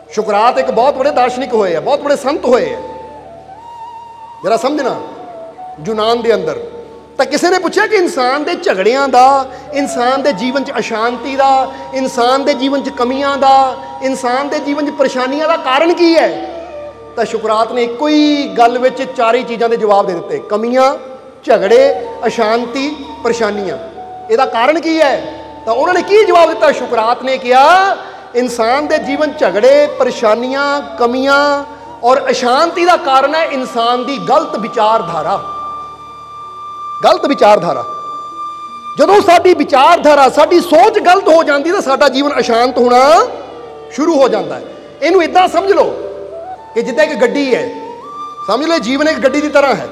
शुकरात एक बहुत बड़े दार्शनिक होए है, बहुत बड़े संत होए है। जरा समझना, यूनान के अंदर तो किसी ने पूछा कि इंसान के झगड़ियां का, इंसान के जीवन च अशांति का, इंसान के जीवन च कमियां का, इंसान के जीवन च परेशानियां का कारण की है? तो शुकरात ने एक ही गल विच चार ही चीज़ों के जवाब दे दिते, कमियां, झगड़े, अशांति, परेशानियां। इसका कारण की है? तो उन्होंने की जवाब दिता? शुकरात ने कहा इंसान के जीवन झगड़े, परेशानियां, कमियां और अशांति का कारण है इंसान की गलत विचारधारा। गलत विचारधारा, जदों साडी विचारधारा, साडी सोच गलत हो जाती तो साडा जीवन अशांत होना शुरू हो जाता है। इनू इदां समझ लो कि जिद्दां एक गड्डी है, समझ लो जीवन एक गड्डी की तरह है।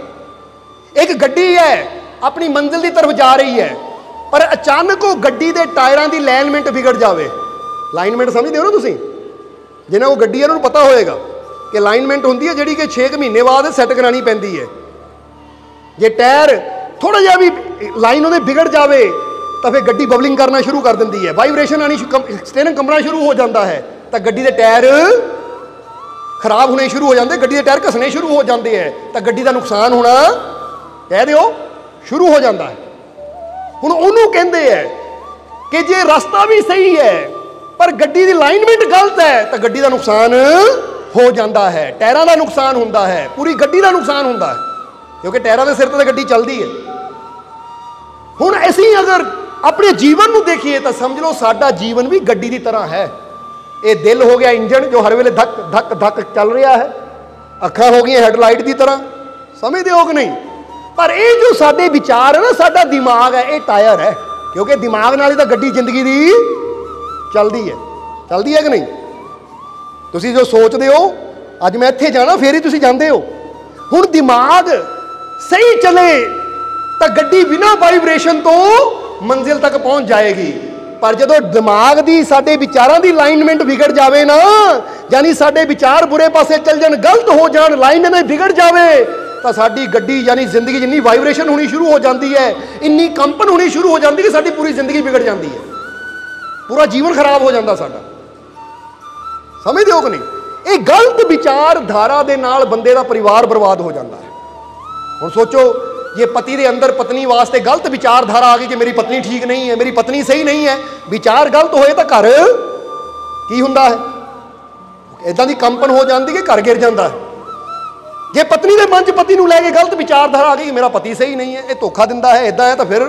एक गड्डी है अपनी मंजिल की तरफ जा रही है, पर अचानक वो गड्डी के टायरों की लाइनमेंट बिगड़ जाए। लाइनमेंट समझते हो ना तुसीं? जिन्हें वो गड्डी है उन्होंने पता होएगा कि लाइनमेंट होंदी है जिहड़ी कि 6 महीने बाद सैट करानी पैंदी है। जे टायर थोड़ा जिहा भी लाइन उहदे बिगड़ जाए तो फिर गड्डी बबलिंग करना शुरू कर देंदी है, वाइब्रेशन आनी, स्टीयरिंग कंबना शुरू हो जाता है, तो गड्डी के टायर खराब होने शुरू हो जाते, गड्डी के टायर घसने शुरू हो जाते हैं, तो गड्डी का नुकसान होना कह दो शुरू हो जाता है। हुण उहनूं कहंदे है कि जे रास्ता भी सही है पर गड्डी की लाइनमेंट गलत है तो गड्डी का नुकसान हो जाता है, टायरों का नुकसान होता है, पूरी गड्डी का नुकसान होता है, क्योंकि टायरों के सिर ते गड्डी चलती है। हुण असीं अगर अपने जीवन को देखिए तो समझ लो साडा जीवन भी गड्डी की तरह है। ये दिल हो गया इंजन जो हर वेले धक धक धक चल रहा है, अखां हो गई हैडलाइट की तरह, समझते हो कि नहीं? पर ये जो साडे विचार है ना, साडा दिमाग है, ये टायर है, क्योंकि दिमाग नाल ही तो गड्डी जिंदगी की चलती है कि नहीं? तुसीं जो सोचते हो अज मैं इत्थे जाना फिर ही तुसीं जांदे हो। हुण दिमाग सही चले तो गड्डी बिना वाइब्रेशन तो मंजिल तक पहुंच जाएगी, पर जदों दिमाग की साडे विचारां की लाइनमेंट बिगड़ जाए ना, यानी साडे विचार बुरे पासे चल जान, गलत हो जान, लाइनमेंट बिगड़ जाए तो साडी गड्डी यानी जिंदगी जिन्नी वाइब्रेशन होनी शुरू हो जाती है, इन्नी कंपन होनी शुरू हो जाती है कि साडी पूरी जिंदगी बिगड़ जाती है, पूरा जीवन खराब हो जाता साडा। समझते हो कि नहीं? ये गलत विचारधारा दे नाल बंदे का परिवार बर्बाद हो जाता है। हुण सोचो जे पति के अंदर पत्नी वास्ते गलत विचारधारा आ गई कि मेरी पत्नी ठीक नहीं है, मेरी पत्नी सही नहीं है, विचार गलत होए तो घर की हुंदा है? इदां दी कंपन हो जाती कि घर गिर जाता है। जे पत्नी के मन च पति नूं लैके गलत विचारधारा आ गई कि मेरा पति सही नहीं है, ये धोखा दिंदा है, इदां है, तो फिर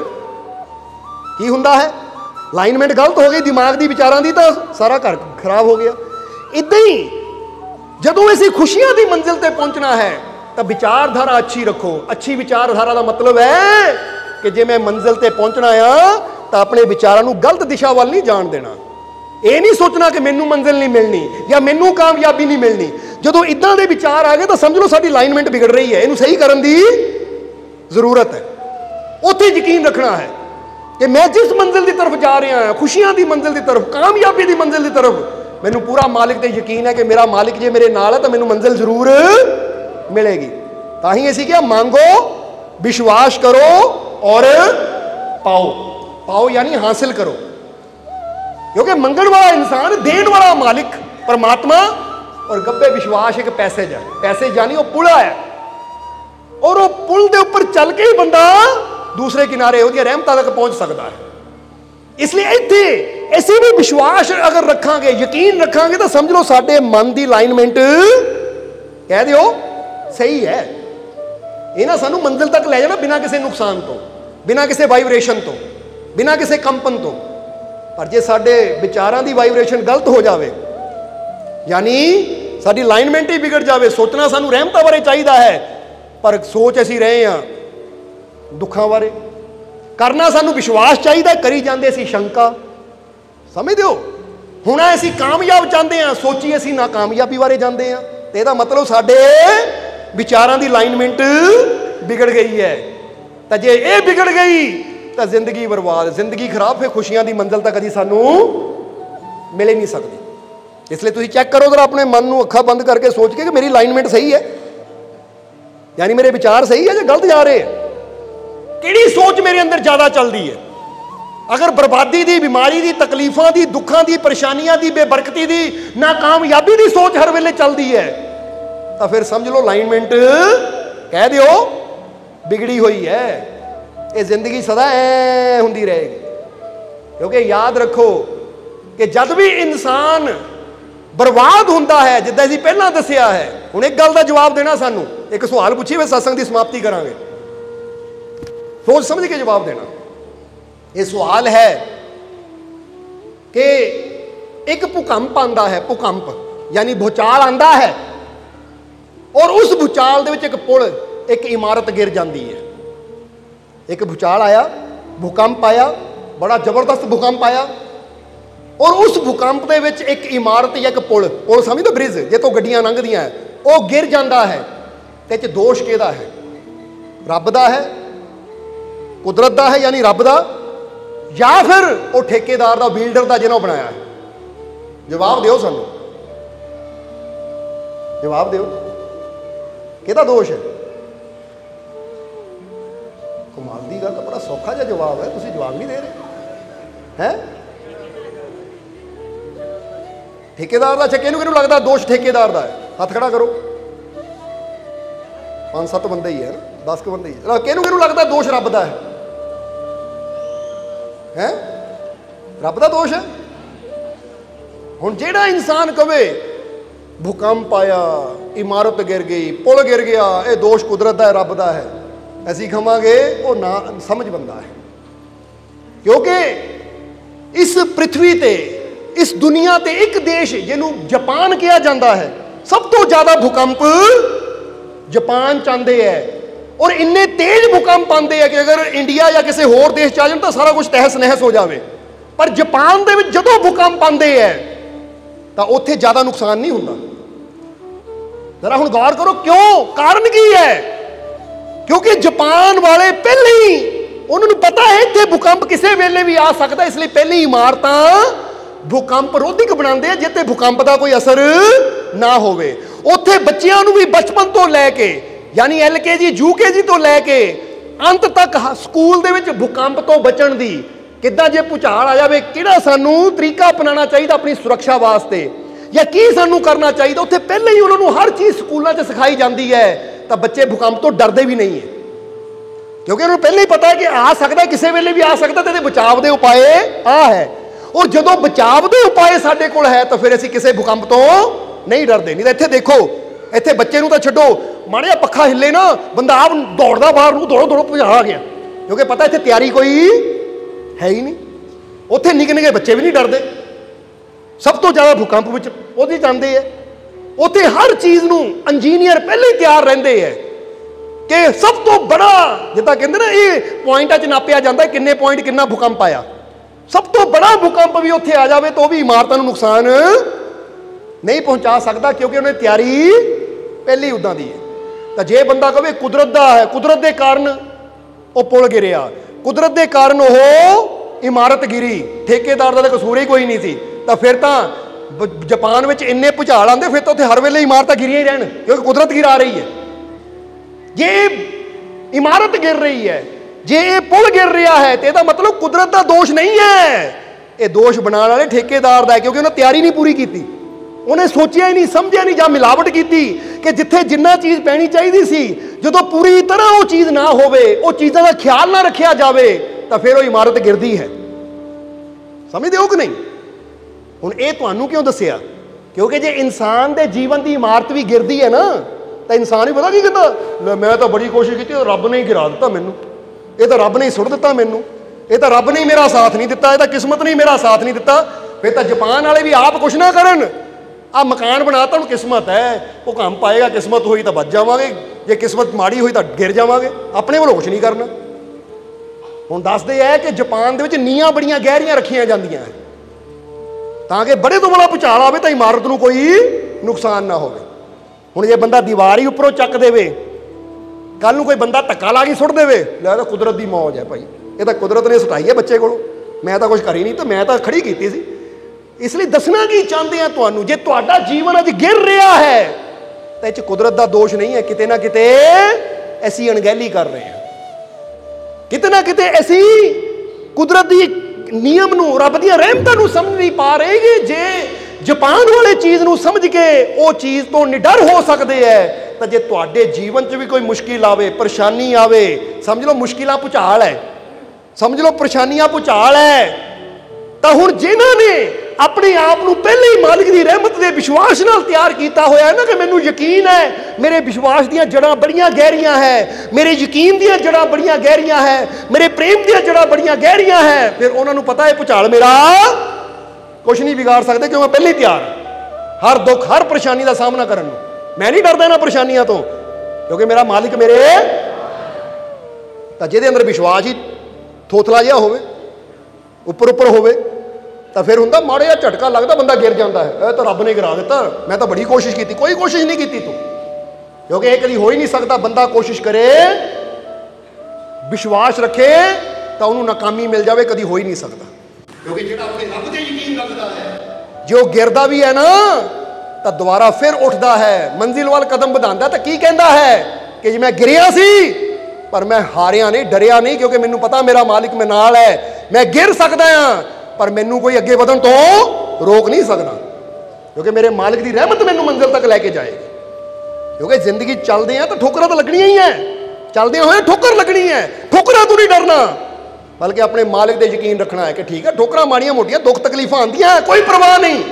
की हुंदा है? लाइनमेंट गलत हो गई दिमाग की विचारां दी तो सारा घर खराब हो गया। इदां ही जदों असीं खुशियां की मंजिल ते पहुंचना है तो विचारधारा अच्छी रखो। अच्छी विचारधारा का मतलब है कि जे मैं मंजिल ते पहुंचना आ तो अपने विचारों को गलत दिशा वाल नहीं जान देना। ये नहीं सोचना कि मैनू मंजिल नहीं मिलनी या मैनू कामयाबी नहीं मिलनी। जदों इदां दे विचार आ गए तो समझ लो साडी लाइनमेंट बिगड़ रही है, इनू सही करने की जरूरत है। उत्थे यकीन रखना है कि मैं जिस मंजिल की तरफ जा रहा हाँ, खुशियां की मंजिल की तरफ, कामयाबी की मंजिल की तरफ, मैनू पूरा मालिक ते यकीन है कि मेरा मालिक जे मेरे नाल है तो मैनू मंजिल जरूर मिलेगी। ताही असीं क्या मांगो, विश्वास करो और पाओ। पाओ यानी हासिल करो, क्योंकि मंगण वाला इंसान देण वाला मालिक परमात्मा और गब्बे विश्वास एक पैसेज है। पैसेज यानी वो पुल है और वो पुल के उपर चल के ही बंदा दूसरे किनारे उसकी रहमतां तक पहुंच सकता है। इसलिए इत्थे ऐसी भी विश्वास अगर रखांगे, यकीन रखांगे तो समझ लो साडे मन की लाइनमेंट कह दिओ सही है। ये ना सानू मंजिल तक ले जाना बिना किसी नुकसान तो, बिना किसी वाइब्रेशन तो, बिना किसी कंपन तो। पर जे साडे विचारां दी वाइब्रेशन गलत हो जाए, यानी साडी लाइनमेंट ही बिगड़ जाए, सोचना सानू रहमतां बारे चाहिदा है पर सोच असीं रहे हां दुखां बारे, करना सानू विश्वास चाहिए, करी जाते असीं शंका। समझदे हो? होना असीं कामयाब चाहते हैं, सोची असीं नाकामयाबी बारे जाते हैं, तो इसदा मतलब साडे विचारां दी लाइनमेंट बिगड़ गई है। तो जे ये बिगड़ गई तो जिंदगी बर्बाद, जिंदगी खराब, फिर खुशियां दी मंजिल तक कदी सानू मिल ही नहीं सकती। इसलिए तुसीं चेक करो जरा अपने मन को, अखां बंद करके सोच के कि मेरी लाइनमेंट सही है, यानी मेरे विचार सही है या गलत जा रहे हैं, किहड़ी सोच मेरे अंदर ज़्यादा चलती है। अगर बर्बादी दी, बीमारी दी, तकलीफां दी, दुखां दी, परेशानियां दी, बेबरकती दी, नाकामयाबी दी सोच हर वेले चलती है, तो फिर समझ लो अलाइनमेंट कह दियो बिगड़ी हुई है। ये जिंदगी सदा ऐ हुंदी रहेगी। क्योंकि याद रखो कि जब भी इंसान बर्बाद होंदा है, जिद्दां असीं पहलां दस्सिया है, हुण एक गल दा जवाब देना, सानू एक सवाल पूछी, फिर सत्संग की समाप्ति करांगे, सोच समझ के जवाब देना। ये सवाल है कि एक भूकंप आंदा है, भूकंप यानी भूचाल आंदा है, और उस भूचाल दे विच एक पुल, एक इमारत गिर जाती है। एक भूचाल आया, भूकंप आया, बड़ा जबरदस्त भूकंप आया, और उस भूकंप दे विच एक इमारत या एक पुल, पुल समझ दो ब्रिज जे तो गड्डियां लंघदियां है, वो गिर जाता है। ते च दोष किहदा है? रब दा है, कुदरत दा है यानी रब दा, या फिर वो ठेकेदार दा, बिल्डर दा जिन्हों बनाया है? जवाब दिओ सानू, जवाब दिओ, किहदा दोष है? कमाल दी गल, बड़ा सौखा जिहा जवाब है, तुसीं जवाब नहीं दे रहे हैं। ठेकेदार दा? अच्छा, किहनूं लगदा दोष ठेकेदार दा है? हथ खड़ा करो। 5-7 बंदे ही है ना, 10 बंदे ही। किहनूं लगदा दोष रब दा है? हैं? रब दा दोष है? हुण जिहड़ा इंसान कहे भूकंप आया, इमारत गिर गई, पुल गिर गया, ये दोष कुदरत दा है, रब दा है, असीं कहांगे वो ना समझ बंदा है। क्योंकि इस पृथ्वी ते, इस दुनिया ते एक देश जिन्हों जापान कहा जाता है, सब तो ज़्यादा भूकंप जापान चाहते हैं, और इन्ने तेज भूकंप आते हैं कि अगर इंडिया या किसी होर देश आ जाए तो सारा कुछ तहस नहस हो जाए। पर जापान दे विच जदों भूकंप आते हैं तो उत्थे ज़्यादा नुकसान नहीं होता। जरा हुण गौर करो, क्यों? कारण की है? क्योंकि जापान वाले पहले ही उन्होंने पता है इत्थे भूकंप किसी वेले भी आ सकता, इसलिए पहले ही इमारतां भूकंप रोधिक बनाते हैं, जिते भूकंप का कोई असर ना होवे। उत्थे बच्चियां नूं भी बचपन तो लैके, यानी LKG UKG तो लैके अंत तक स्कूल दे विच भूकंप तो बचण दी, किद्दां जे भूचाल आ जाए किहड़ा सानू तरीका अपनाना चाहिए अपनी सुरक्षा वास्ते, या की सानू करना चाहिए, उत्थे पहले ही उन्होंने हर चीज़ स्कूलों च सिखाई जाती है। तो बच्चे भूकंप तो डरते भी नहीं है, क्योंकि उन्होंने पहले ही पता है कि आ सकता, किसी वेले भी आ सकता, तो बचाव के उपाय आ है। और जदों बचाव के उपाय साडे कोल है तो फिर असीं किसी भूकंप तो नहीं डरते। नहीं तो इत्थे देखो, इत्थे बच्चे नूं तो छड्डो, माड़ा जिहा पक्खा हिले ना, बंदा आप दौड़दा बाहर नूं, दौड़ो दौड़ो भुजा आ गया, क्योंकि पता इत्थे तैयारी कोई है ही नहीं। उत्थे निक्के निक्के बच्चे भी नहीं डरते, सब तो ज़्यादा भूकंप विच ओहदी चाहते हैं। उत्थे हर चीज़ नूं इंजीनियर पहले ही तैयार रहंदे है कि सब तो बड़ा, जिद्दां कहंदे ना, ये पॉइंटां च नापिया जाता है किन्ने पॉइंट किन्ना भूकंप आया, सब तो बड़ा भूकंप भी उत्थे आ जाए तो भी इमारतां नूं नुकसान नहीं पहुंचा सकता, क्योंकि उन्हें तैयारी पहले ही उदां दी है। तो जे बंदा कहे कुदरत दा है, कुदरत के कारण वो पुल गिरिया, कुदरत के कारण वो इमारत गिरी, ठेकेदार का तो कसूर ही कोई नहीं थी, तो फिर तो जापान में इन्ने भूचाल आते, फिर तो उत्थे हर वेले इमारतां गिरियां ही रहन, क्योंकि कुदरत गिरा रही है। जे इमारत गिर रही है, जे ये पुल गिर रहा है, तो यह मतलब कुदरत का दोष नहीं है, ये दोष बनाने वाले ठेकेदार का है, क्योंकि उन्हें तैयारी नहीं पूरी की, उन्हें सोचा ही नहीं, समझा नहीं, या मिलावट की कि जिथे जिन्ना चीज़ पैनी चाहिए सी, जो पूरी तरह वो चीज़ ना होवे, वो चीज़ों का ख्याल ना रखा जाए, तो फिर वो इमारत गिरती है। समझते हो कि नहीं? हुण ये तुहानूं क्यों दस्सिया? क्योंकि जे इंसान के जीवन की इमारत भी गिरती है ना, तो इंसान ही पता की कहता, मैं तो बड़ी कोशिश की, रब ने ही गिरा दिता मैनू, ये तो रब ने ही सुट दिता मैनू, ये तो रब ने ही मेरा साथ नहीं दिता, ये तो किस्मत ने ही मेरा साथ नहीं दिता। फिर तो जापान वाले भी आप कुछ ना करन, आ मकान बनाता हूँ किस्मत है, भूकंप आएगा, किस्मत हुई तो बच जावांगे, जे किस्मत माड़ी हुई तो गिर जावांगे, अपने वालों कुछ नहीं करना। हुण दसदे है कि जापान दे विच नीआं बड़ियां गहरियां रखियां जांदियां हैं, ताकि बड़े तो बड़ा भूचाल आवे तो इमारत नूं कोई नुकसान ना होवे। हुण जे बंदा दीवार ही उपरों चक देवे, कल नूं कोई बंदा धक्का ला के सुट देवे, लै तां कुदरत की मौज है भाई, ये तो कुदरत ने सुटाई है बच्चे कोलों, मैं तो कुछ करी नहीं, तो मैं तो खड़ी की सी। इसलिए दसना की चाहते हैं तुहानूं, जे तुहाडा जीवन अज गिर रहा है तो इह कुदरत का दोष नहीं है, किते ना किते असीं अणगहली कर रहे हैं, किते ना किते असीं कुदरत की नियम नूं, रब दी रहमतां नूं समझ नहीं पा रहे कि जे जपान वाले चीज़ नूं समझ के वो चीज़ तो निडर हो सकते हैं, तो जे तुहाडे जीवन च भी कोई मुश्किल आवे, परेशानी आवे, समझ लो मुश्किलां भुचाल है, समझ लो परेशानियां भुचाल है, तो हुण जिन्हां ने अपने आप नूं पहले ही मालिक की रहमत के विश्वास नाल तैयार किया होया है ना कि मैनूं यकीन है मेरे विश्वास दीयां जड़ां बड़ियां गहरियां है, मेरे यकीन दीयां जड़ां बड़ियां गहरियां है, मेरे प्रेम दीयां जड़ां बड़ियां गहरियां है, फिर उन्हां नूं पता है भुचाल मेरा कुछ नहीं बिगाड़ सकते, क्यों मैं पहले ही तैयार हर दुख हर परेशानी का सामना करने नूं। मैं नहीं डरदा इन्हां परेशानियां तो, क्योंकि मेरा मालिक मेरे तां जिहदे अंदर विश्वास ही थोथला जिहा होवे, उपर उपर होवे, तो फिर हुंदा माड़ा जिहा झटका लगता बंदा गिर जाता है, तो रब ने गिरा दिता, मैं तो बड़ी कोशिश की, कोई कोशिश नहीं की तू, क्योंकि ये कभी हो ही नहीं सकता। बंदा कोशिश करे विश्वास रखे तो उन्होंने नाकामी मिल जाए, कभी हो ही नहीं सकता, क्योंकि जो अपने रब ते यकीन रखता है जो गिरदा भी है ना तो दोबारा फिर उठता है, मंजिल वाल कदम बढ़ाता, तो की कहता है कि जी मैं गिरिया सी पर मैं हारिया नहीं, डरिया नहीं, क्योंकि मैनू पता मेरा मालिक मेरे नाल है, मैं गिर सकता हाँ पर मैनू कोई अगे बढ़न तो रोक नहीं सकता, क्योंकि मेरे मालिक की रहमत मैनू मंजिल तक लैके जाएगी। क्योंकि जिंदगी चलते हैं तो ठोकरां तो लगनियां ही है, चलते हुए ठोकर लगनी है, ठोकरां तो नहीं डरना, बल्कि अपने मालिक पे यकीन रखना है कि ठीक है ठोकरां माड़ियां मोटियां दुख तकलीफां आंदियां कोई परवाह नहीं,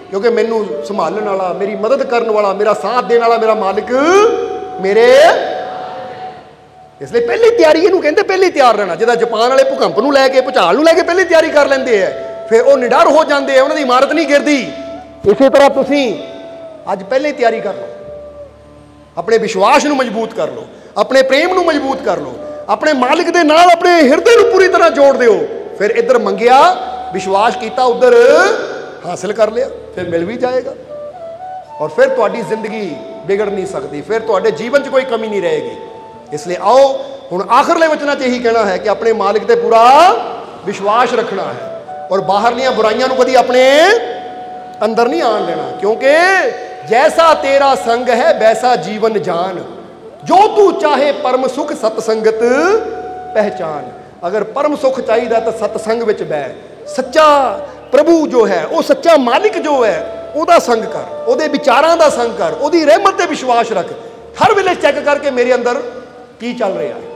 क्योंकि मैनू संभालने वाला, मेरी मदद करने वाला, मेरा साथ देने वाला मेरा मालिक मेरे, इसलिए पहली तैयारी इहनूं कहंदे, पहले तैयार रहना। जिदा जापान वाले भूकंप नूं लैके भुचाल नूं लैके पहले तैयारी कर लेंदे है, फिर वो निडर हो जाते हैं, उन्होंने इमारत नहीं गिरती। इसी तरह तुसीं अज पहले तैयारी कर लो, अपने विश्वास नूं मजबूत कर लो, अपने प्रेम नूं मजबूत कर लो, अपने मालिक दे नाल अपने हिरदे नूं पूरी तरह जोड़ दिओ, फिर इधर मंगिया विश्वास किया उधर हासिल कर लिया, फिर मिल भी जाएगा, और फिर तुहाडी जिंदगी बिगड़ नहीं सकती, फिर तुहाडे जीवन च कोई कमी नहीं रहेगी। इसलिए आओ हुण आखिरले वचनां च यही कहना है कि अपने मालिक ते पूरा विश्वास रखना है, और बाहरलियां बुराइयां नूं कदी अपने अंदर नहीं आन देना, क्योंकि जैसा तेरा संग है वैसा जीवन जान, जो तू चाहे परम सुख सतसंगत पहचान। अगर परम सुख चाहिए तो सतसंग विच बह, सच्चा प्रभु जो है वो सच्चा मालिक जो है ਉਹਦਾ संग कर, ਉਹਦੇ विचारां ਦਾ संग कर, ਉਹਦੀ रहमत ते विश्वास रख, हर वेले चैक करके मेरे अंदर की चल रहा है,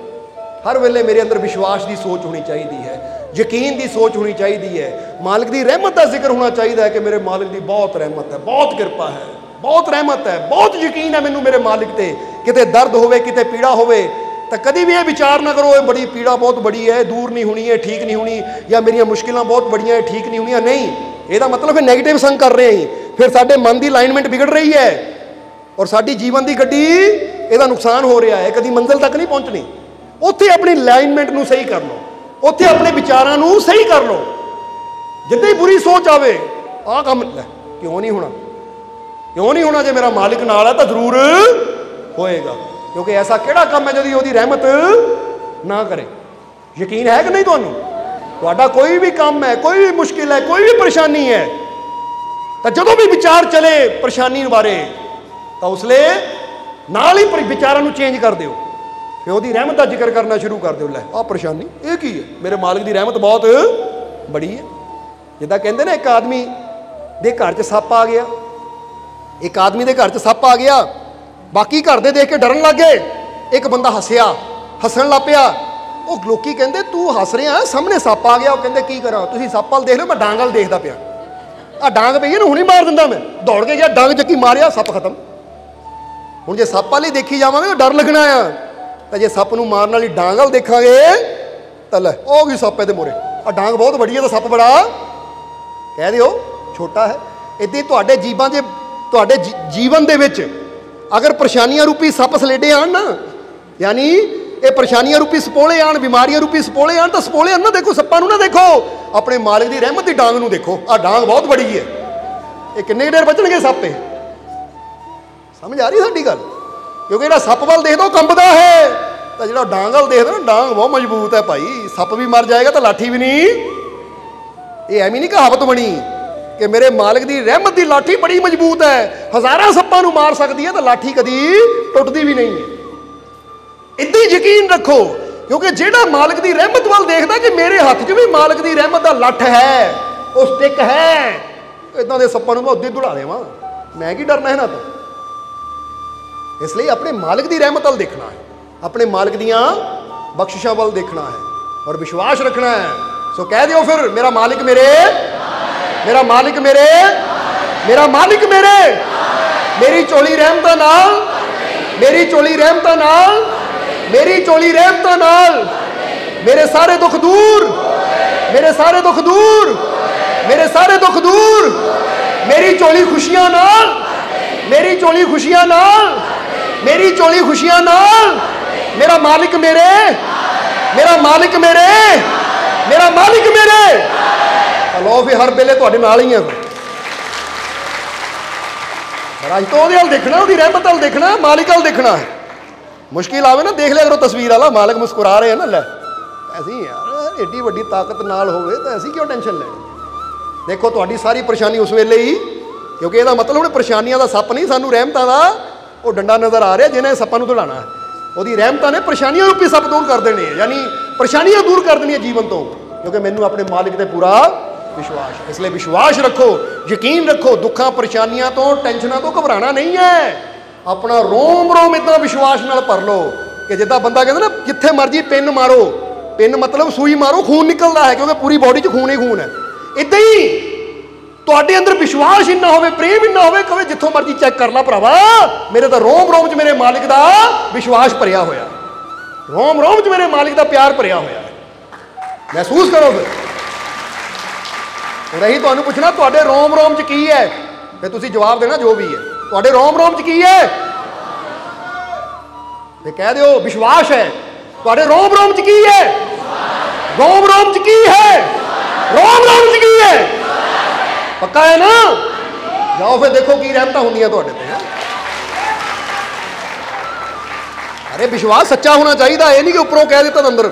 हर वेले मेरे अंदर विश्वास की सोच होनी चाहिए है, यकीन की सोच होनी चाहिए है, मालिक की रहमत का जिक्र होना चाहिए है कि मेरे मालिक की बहुत रहमत है, बहुत कृपा है, बहुत रहमत है, बहुत यकीन है मैनू मेरे मालिक ते, किते दर्द होवे किते पीड़ा होवे तो कभी भी ये विचार ना करो बड़ी पीड़ा बहुत बड़ी है, दूर नहीं होनी है, ठीक नहीं होनी, या मेरिया मुश्किलें बहुत बड़िया है, ठीक नहीं होनी, नहीं, ਇਹਦਾ मतलब फिर नैगेटिव संग कर रहे हैं, फिर साडे मन की अलाइनमेंट बिगड़ रही है और साडी जीवन की गड्डी ਇਹਦਾ नुकसान हो रहा है, कभी मंजिल तक नहीं पहुँचनी। उत्थे अपनी अलाइनमेंट नूं सही कर लो, उत्थे अपने विचारां नूं सही कर लो, जिद्दां ही बुरी सोच आवे आ काम क्यों नहीं होना, क्यों नहीं होना, जो मेरा मालिक नाल है तो जरूर होएगा, क्योंकि ऐसा किहड़ा काम है जो उसकी रहमत ना करे। यकीन है कि नहीं तुहानूं? तुहाडा कोई भी काम है, कोई भी मुश्किल है, कोई भी परेशानी है, तो जदों भी विचार चले परेशानी बारे तो उसले नाल ही विचारां नूं चेंज कर दिओ, फिर उसदी रहमत का जिक्र करना शुरू कर दिओ, लै आ परेशानी ये की है, मेरे मालिक की रहमत बहुत बड़ी है। जिद्दां कहंदे ने एक आदमी दे घर च सप्प आ गया, एक आदमी दे घर च सप्प आ गया, बाकी घर दे देख के डरन लग गए, एक बंदा हसिया, हसन लग पिया, वो लोकी कहंदे तू हस रहा है, सामने सप्प आ गया, वो कहंदे की करा, तुसीं सप्प वाल देख लो, मैं डांग वाल देखदा पिया, आ डांग पई है ना हुणे मार दिंदा, मैं दौड़ के गया डांग चक्की मारिया, सप्प खत्म। हुण जे सप्प वाल ही देखी जावांगे तो डर लगना आ, तो जे सप्प नूं मारन वाली डांग वाल देखांगे तो लै ओ की सप्प इहदे मोरे, आ डांग बहुत बड़ी है तो सप्प बड़ा कह दिओ छोटा है। इदां ही तुहाडे जीवां जे तुहाडे जीवन दे विच अगर परेशानियां रूपी सप्प सलेडे आन ना, यानी ये परेशानियां रूपी सपोले आन, बीमारियां रूपी सपोले आन, तो सपोले ना देखो, सप्पां नूं ना देखो, अपने मालिक की रहमत की डांग नूं देखो, आ डांग बहुत बड़ी है, ये किन्ने देर बचणगे सप्प? समझ आ रही साडी गल? क्योंकि जो सप्प वाल देखदा कंबदा है, तो जो डांग वाल देखदा ना डांग बहुत मजबूत है भाई, सप्प भी मर जाएगा तो लाठी भी नहीं, ये एवं नहीं कहावत बनी कि मेरे मालिक की रहमत की लाठी बड़ी मजबूत है, हज़ारां सप्पां नूं मार सकती है तो लाठी कदी टुटदी भी नहीं है। इदां ही यकीन रखो क्योंकि जेड़ा मालिक की रहमत वाल देखता कि मेरे हाथ च भी मालिक की रहमत का लठ है, वो स्टिक है, इदां दे सप्पां नूं मैं उद्दे दुड़ा देवां, मैं की डरना इन्हां तों। इसलिए अपने मालिक की रहमत वाल देखना है, अपने मालिक दियां बख्शिशां वाल देखना है और विश्वास रखना है। सो कह दियो फिर, मेरा मालिक मेरे, मेरा मालिक मेरे, मेरा मालिक मेरे, मेरी चोली रहमतां नाल, मेरी चोली रहमतां नाल, मेरी चोली रहमतां नाल मेरे सारे दुख दूर, मेरे सारे दुख दूर, मेरे सारे दुख दूर, मेरी चोली खुशियां नाल, मेरी चोली खुशियां नाल, मेरी चोली खुशियां नाल, मेरा मालिक मेरे, मेरा मालिक मेरे, मेरा मालिक मेरे। लो फिर हर वेले तुहाडे नाल ही है। अज तो ਉਹਦੇ ਵੱਲ देखना, ਉਹਦੀ रहमत ਵੱਲ देखना, मालिक ਵੱਲ देखना है। मुश्किल आवे ना, देख लिया करो तस्वीर वाला, मालिक मुस्कुरा रहे हैं ना, लै ऐसी यार एडी वड्डी ताकत नाल होवे तो ऐसी क्यों टेंशन लेनी। देखो तुहाडी सारी परेशानी उस वेले ही, क्योंकि ਇਹਦਾ मतलब ਹੁਣ परेशानियां ਦਾ सप नहीं, सानू रहमतां ਦਾ ਉਹ ਡੰਡਾ ਨਜ਼ਰ ਆ ਰਿਹਾ ਜਿਹਨੇ ਸੱਪਾਂ ਨੂੰ ਦੌੜਾਣਾ ਹੈ। ਉਹਦੀ ਰਹਿਮਤਾਂ ਨੇ ਪਰੇਸ਼ਾਨੀਆਂ ਰੂਪੀ ਸੱਪ ਦੂਰ ਕਰ ਦੇਣੇ, यानी परेशानियां दूर कर देनी जीवन तो, क्योंकि मैनू अपने मालिक ते पूरा विश्वास है। इसलिए विश्वास रखो, यकीन रखो, दुखा परेशानियां तो टेंशनां तो घबराना नहीं है। अपना रोम रोम इतना विश्वास नाल भर लो कि जिद्दां बंदा कहता ना, जिथे मर्जी पिन मारो, पिन मतलब सूई मारो खून निकलता है, क्योंकि पूरी बॉडी च खून ही खून है। इदां ही तुहाडे अंदर विश्वास इन्ना होवे, प्रेम इन्ना होवे, कहे जिथों मर्जी चेक कर ला भरावा, मेरे तो रोम रोम च मेरे मालिक का विश्वास भरिया होया, रोम रोम च मेरे मालिक का प्यार भरिया होया है। महसूस करो फिर। और यही तुहानू पुछना, तुहाडे रोम रोम च की है, फिर तुसीं जवाब देना जो भी है। तुहाडे रोम रोम च की है, फिर कह दिओ विश्वास है। तुहाडे रोम रोम च की है, रोम रोम च की है, रोम रोम च की है, पक्का है ना। जाओ फिर देखो की रहमतां हुंदियां तुहाडे ते। अरे विश्वास सच्चा होना चाहिए, ये नहीं कि उपरों कह दिता अंदर,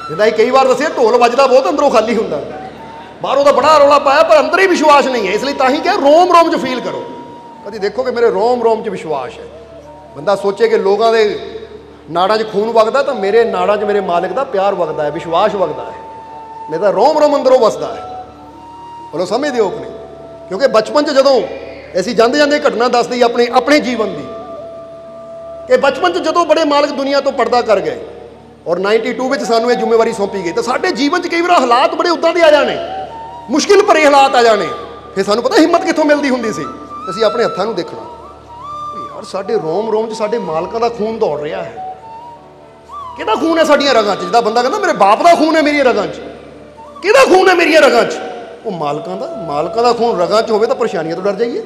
जिदा कई बार दसिया ढोल वजदा बहुत, अंदरों खाली हुंदा, बाहरों तो बड़ा रौला पाया पर अंदर ही विश्वास नहीं है। इसलिए ताही क्या रोम रोम च फील करो, कभी देखो कि मेरे रोम रोम च विश्वास है। बंदा सोचे कि लोगों के नाड़ा च खून वगदा, तो मेरे नाड़ा च मेरे मालिक का प्यार वगदा है, विश्वास वगदा है, मेरा रोम रोम अंदरों वसदा है। बोलो समझ दिओ अपने, क्योंकि बचपन च जदों असीं जांदे जांदे घटना दस दी अपने अपने जीवन की, कि बचपन च जदों बड़े मालिक दुनिया तो पर्दा कर गए और 92 में सानू ये जिम्मेवारी सौंपी गई, तो साडे जीवन च कई बार हालात बड़े उदां दे आ जाने, मुश्किल भरे हालात आ जाने, फिर सानू पता हिम्मत कित्थों मिलदी हुंदी सी। असीं अपने हत्थां नूं देखना, यार साडे रोम रोम च साडे मालकां दा खून दौड़ रहा है। किहदा खून है साडीआं रगां च? जिद्दां बंदा कहंदा मेरे बाप दा खून है मेरियां रगां च, किहदा खून है मेरियां रगां च? वो मालकां दा खून रगां च होवे तो परेशानियां तो डर जाइए।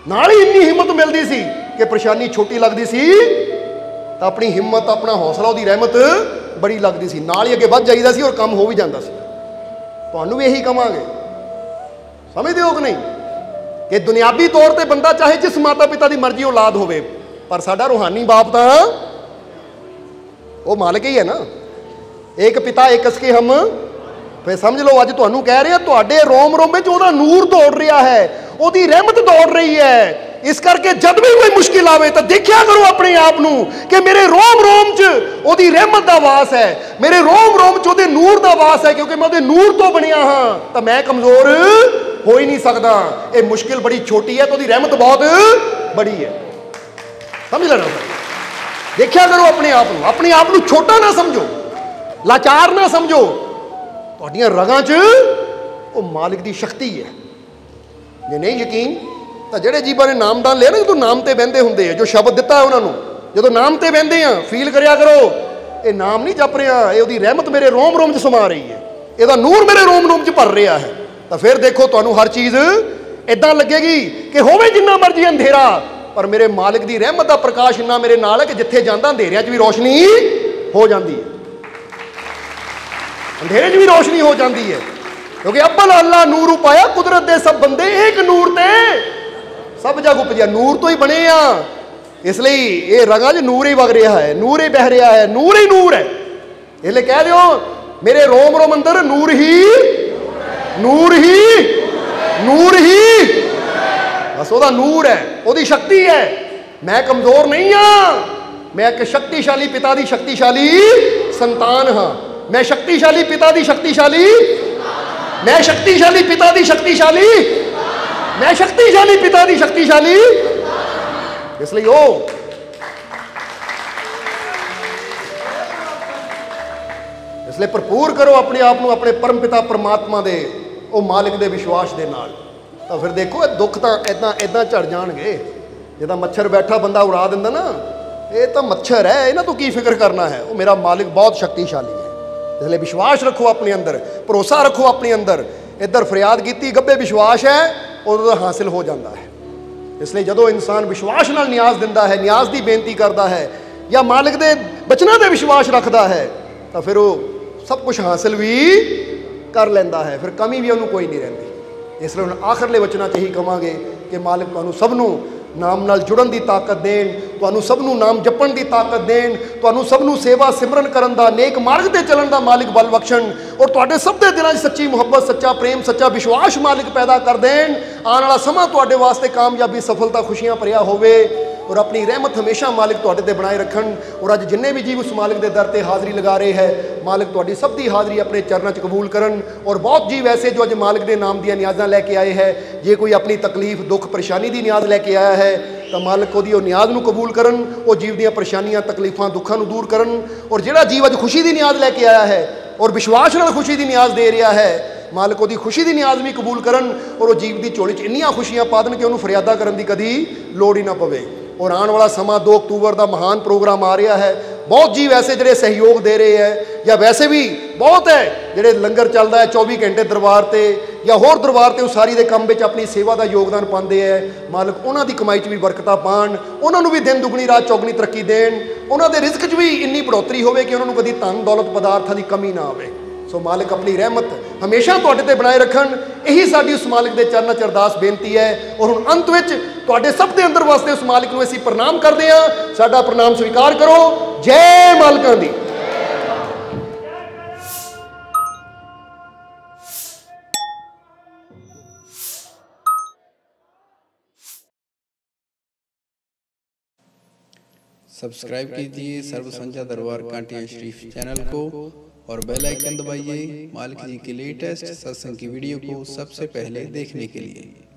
नाल ही इन्नी हिम्मत मिलदी सी कि परेशानी छोटी लगती सी तो अपनी हिम्मत, अपना हौसला, उसकी रहमत बड़ी लगती सी, नाल ही अगे वध जाइदा सी और काम हो भी जाता सी। तुहानू भी यही कहांगे, समझदे हो कि नहीं, कि दुनियावी तौर पर बंदा चाहे जिस माता पिता की मर्जी औलाद होवे, पर साडा रूहानी बाप तो वो मालिक ही है ना। एक पिता एक कसके हम, फिर समझ लो अज तुहानू कह रहे हैं, तुहाडे रोम रोम में ओहदा नूर दौड़ रहा है, ओहदी रहमत दौड़ रही है। इस करके जब भी कोई मुश्किल आवे तो देखिया करो अपने आप नू कि मेरे रोम रोम च ओहदी रहमत दा वास है, मेरे रोम रोम च ओहदे नूर दा वास है, क्योंकि मैं ओहदे नूर तो बनिया हाँ, तो मैं कमजोर हो ही नहीं सकता। ये मुश्किल बड़ी छोटी है तो ओहदी रहमत बहुत बड़ी है, समझ लेना। देखिया करो अपने आप नू छोटा ना समझो, लाचार ना समझो, तुहाडीआं रगां च वो मालिक की शक्ति है। जे नहीं यकीन तो जेडे जीवां ने नामदान लिया ना, जो नाम ते बहिंदे हुंदे है, जो शब्द दिता है उन्होंने, जो नाम ते बहिंदे हैं, फील करिया करो ये नाम नहीं जप रहा, ये ओहदी रहमत मेरे रोम रोम च समा रही है, ਇਹਦਾ ਨੂਰ ਮੇਰੇ रोम रोम च भर रहा है। तो फिर देखो तुहानू हर चीज़ इदां लगेगी कि होवे जिन्ना मर्जी अंधेरा, पर मेरे मालिक की रहमत का प्रकाश इन्ना मेरे नाल है कि जिथे जांदा अंधेरियां च भी रोशनी हो जाती है, अंधेरे च भी रोशनी हो जाती है, क्योंकि अब्बल अल्लाह नूर पाया कुदरत दे सब बंदे एक नूर ते सब जग उपजिया, नूर तो ही बने आ। इसलिए ये रगां च नूर ही वग रहा है, नूर ही बह रहा है, नूर ही नूर है। इसलिए कह दो मेरे रोम रोम अंदर नूर ही नूर ही नूर ही, बस ओहदा नूर है, ओहदी शक्ति है। मैं कमजोर नहीं हाँ, मैं एक शक्तिशाली पिता दी शक्तिशाली संतान हाँ। मैं शक्तिशाली पिता दी शक्तिशाली, मैं शक्तिशाली पिता दी शक्तिशाली, मैं शक्तिशाली पिता दी शक्तिशाली। इसलिए इसलिए भरपूर करो अपने आप को अपने परम पिता परमात्मा दे ਉਹ मालिक दे विश्वास दे नाल। तो फिर देखो दुख तो इदा इदा झड़ जाएंगे। जिदा मच्छर बैठा बंदा उड़ा दिंदा ना, ये तो मच्छर है, इन्हां तो की फिक्र करना है, वो मेरा मालिक बहुत शक्तिशाली है। इसलिए विश्वास रखो अपने अंदर, भरोसा रखो अपने अंदर। इधर फरियाद की गब्बे विश्वास है, उदों हासिल हो जाता है। इसलिए जदों इंसान विश्वास नाल न्याज दिंदा है, न्याज की बेनती करता है या मालिक के बचनों पर विश्वास रखता है, तो फिर वो सब कुछ हासिल भी कर लेंदा है, फिर कमी भी उन्होंने कोई नहीं रहिंदी। इसलिए हुण आखिरले वचनां च यही कहांगे कि मालिक तुहानूं सबनूं नाम नाल जुड़न की ताकत देन, तुहानूं सबनूं नाम जपण की ताकत देन, तुहानूं सबनूं सेवा सिमरन करन दा, नेक मार्ग ते चलन दा मालिक बल बख्शण, और तुहाडे सब दे दिलां 'च सच्ची मुहब्बत, सच्चा प्रेम, सच्चा विश्वास मालिक पैदा कर देन। आने वाला समा तुहाडे वास्ते कामयाबी, सफलता, खुशियां भरिया होवे, और अपनी रहमत हमेशा मालिक तुहाडे ते बनाए रखन। और अज जिन्ने भी जीव उस मालिक के दर ते हाज़री लगा रहे हैं, मालिक तुहाडी सब दी हाज़री अपने चरणों च कबूल करन। और बहुत जीव ऐसे जो अज मालिक के नाम दी न्याज़ां लैके आए हैं, जे कोई अपनी तकलीफ, दुख, परेशानी की न्याज़ लैके आया है, तो मालिक वो न्याज़ नूं कबूल करन, वो जीव दी परेशानियां, तकलीफां, दुखों नूं दूर करन। और जिहड़ा जीव अज खुशी की न्याज़ लैके आया है और विश्वास नाल खुशी की न्याज़ दे रहा है, मालिक वो खुशी की न्याज़ भी कबूल करन, और वो जीव की झोली च इन्नियां खुशियां पा देन कि उन्होंने फरियादा करन दी कदी लोड़ ही ना पवे। और आने वाला समा 2 अक्तूबर का महान प्रोग्राम आ रहा है। बहुत जीव ऐसे जोड़े सहयोग दे रहे हैं, या वैसे भी बहुत है जोड़े लंगर चलता है 24 घंटे दरबार से या होर दरबार से उसारी के काम में अपनी सेवा का योगदान पाते हैं। मालिक उन्हों की कमाई भी बरकत पान, उन्होंने भी दिन दुगनी रात चौगनी तरक्की देन, उन्होंने रिस्क च भी इन्नी बढ़ोतरी हो कि उन्होंने कभी धन दौलत पदार्थों की कमी ना आए। सो मालिक अपनी रहमत हमेशा तुहाडे ते बनाए रखन, यही साडी उस मालिक के चरणों च अरदास बेनती है। और हुण अंत विच तुहाडे सब दे अंदर वास्ते उस मालिक नूं असीं प्रणाम करदे हां। साडा प्रणाम स्वीकार करो। जय मालिकां दी। सब्सक्राइब कीजिए सर्व संध्या दरबार कांटिया शरीफ चैनल को और बेल आइकन दबाइए मालिक जी के लेटेस्ट सत्संग की वीडियो को सबसे पहले देखने के लिए।